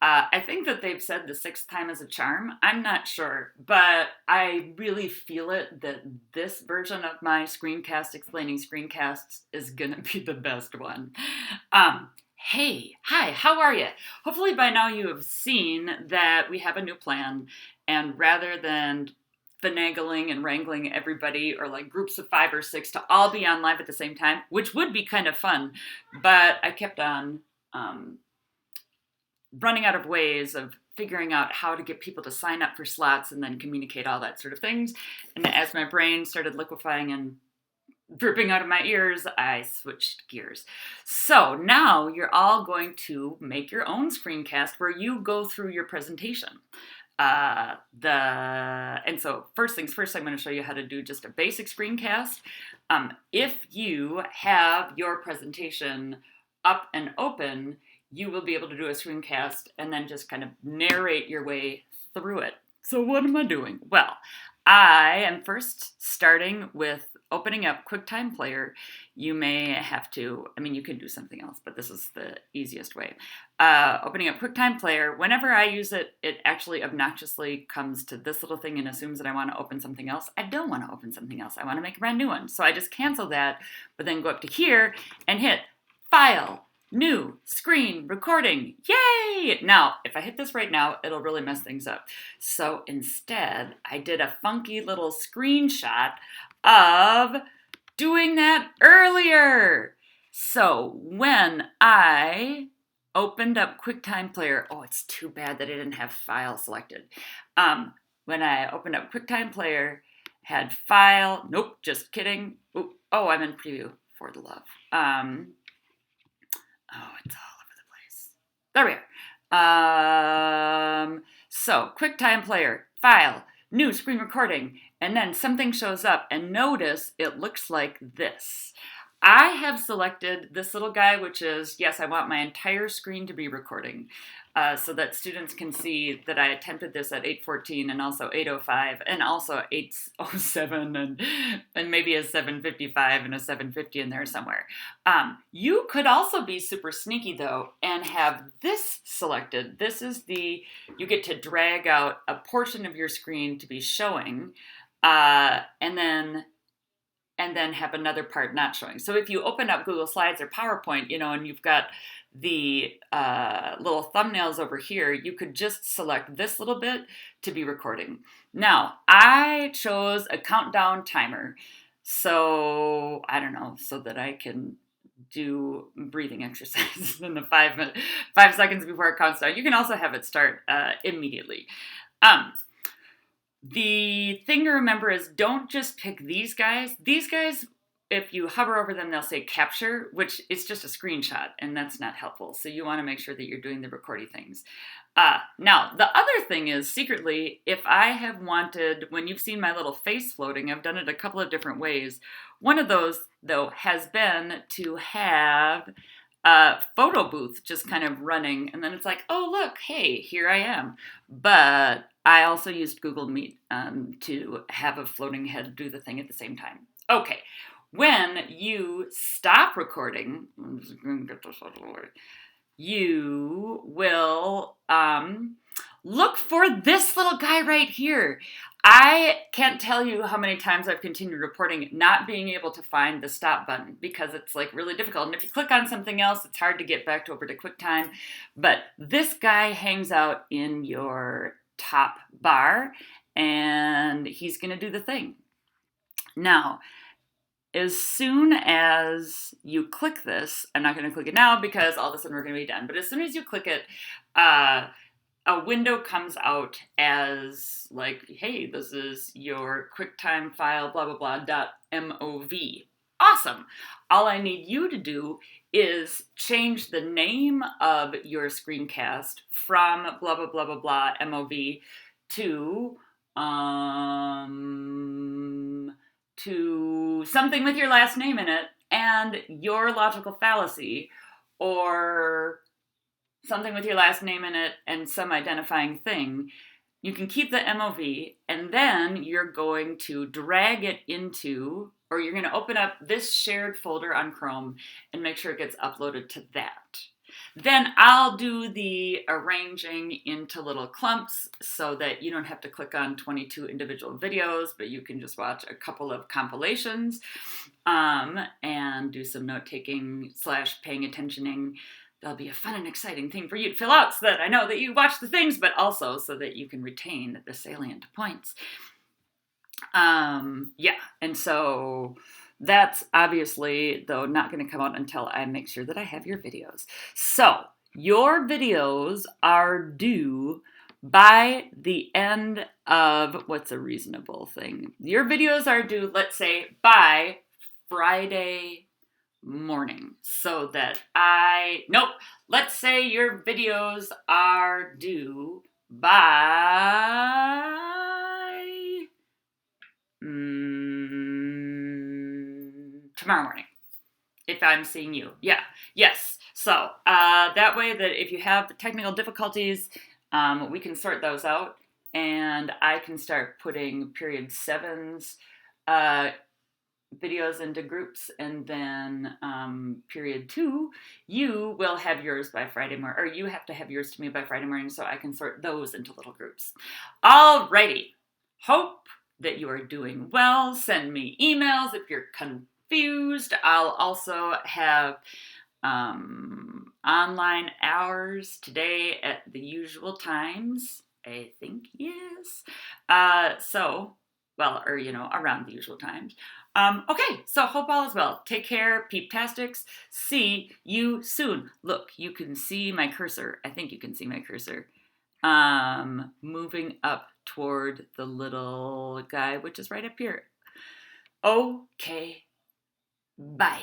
I think that they've said the sixth time is a charm. I'm not sure, but I really feel it that this version of my screencast explaining screencasts is going to be the best one. Hey, hi, how are you? Hopefully by now you have seen that we have a new plan, and rather than finagling and wrangling everybody or like groups of 5 or 6 to all be on live at the same time, which would be kind of fun, but I kept on running out of ways of figuring out how to get people to sign up for slots and then communicate all that sort of things. And as my brain started liquefying and dripping out of my ears, I switched gears. So now you're all going to make your own screencast where you go through your presentation. And so first things first, I'm going to show you how to do just a basic screencast. If you have your presentation up and open, you will be able to do a screencast and then just kind of narrate your way through it. So what am I doing? Well, I am first starting with opening up QuickTime Player. You may have to, you can do something else, but this is the easiest way. Opening up QuickTime Player, whenever I use it, it actually obnoxiously comes to this little thing and assumes that I want to open something else. I don't want to open something else. I want to make a brand new one. So I just cancel that, but then go up to here and hit File, New, Screen, Recording. Yay! Now, if I hit this right now, it'll really mess things up. So instead, I did a funky little screenshot of doing that earlier. So when I opened up QuickTime Player, oh, it's too bad that I didn't have File selected. When I opened up QuickTime Player, had File, nope, just kidding. Oh, I'm in Preview for the love. Oh, it's all over the place. There we are. So, QuickTime Player, File, New, Screen Recording, and then something shows up, and notice it looks like this. I have selected this little guy, which is, yes, I want my entire screen to be recording, so that students can see that I attempted this at 8:14 and also 8:05 and also 8:07 and maybe a 7:55 and a 7:50 in there somewhere. You could also be super sneaky though and have this selected. This is you get to drag out a portion of your screen to be showing, and then have another part not showing. So if you open up Google Slides or PowerPoint, and you've got the little thumbnails over here, you could just select this little bit to be recording. Now, I chose a countdown timer. So, I don't know, so that I can do breathing exercises in the 5 seconds before it counts down. You can also have it start immediately. The thing to remember is don't just pick these guys. These guys, if you hover over them, they'll say capture, which is just a screenshot, and that's not helpful. So you want to make sure that you're doing the recording things. Now, the other thing is, secretly, if I have wanted, when you've seen my little face floating, I've done it a couple of different ways. One of those, though, has been to have a photo booth just kind of running, and then it's like, oh, look, hey, here I am. But I also used Google Meet to have a floating head do the thing at the same time. Okay, when you stop recording, I'm just going to get this out of the way, you will look for this little guy right here. I can't tell you how many times I've continued reporting not being able to find the stop button because it's like really difficult. And if you click on something else, it's hard to get back over to QuickTime. But this guy hangs out in your top bar and he's going to do the thing. Now, as soon as you click this, I'm not going to click it now because all of a sudden we're going to be done. But as soon as you click it, a window comes out as like, hey, this is your QuickTime file, blah, blah, blah, .mov. Awesome. All I need you to do is change the name of your screencast from blah, blah, blah, blah, blah, MOV to something with your last name in it and your logical fallacy, or something with your last name in it and some identifying thing. You can keep the MOV, and then you're going to drag it into, or you're going to open up this shared folder on Chrome and make sure it gets uploaded to that. Then I'll do the arranging into little clumps so that you don't have to click on 22 individual videos, but you can just watch a couple of compilations and do some note-taking / paying attentioning. That'll be a fun and exciting thing for you to fill out so that I know that you watch the things, but also so that you can retain the salient points. Yeah, and so that's obviously, though, not going to come out until I make sure that I have your videos. So your videos are due by the end of, what's a reasonable thing? Your videos are due, let's say, by Friday morning, so that let's say your videos are due by tomorrow morning, if I'm seeing you. Yes. So that way that if you have technical difficulties, we can sort those out, and I can start putting period 7's videos into groups, and then period 2, you will have yours by Friday morning, or you have to have yours to me by Friday morning, so I can sort those into little groups. Alrighty. Hope that you are doing well. Send me emails if you're confused. I'll also have online hours today at the usual times. I think, yes. Around the usual times. Okay, so hope all is well. Take care, peep-tastics. See you soon. Look, you can see my cursor. I think you can see my cursor. Moving up toward the little guy, which is right up here. Okay, bye.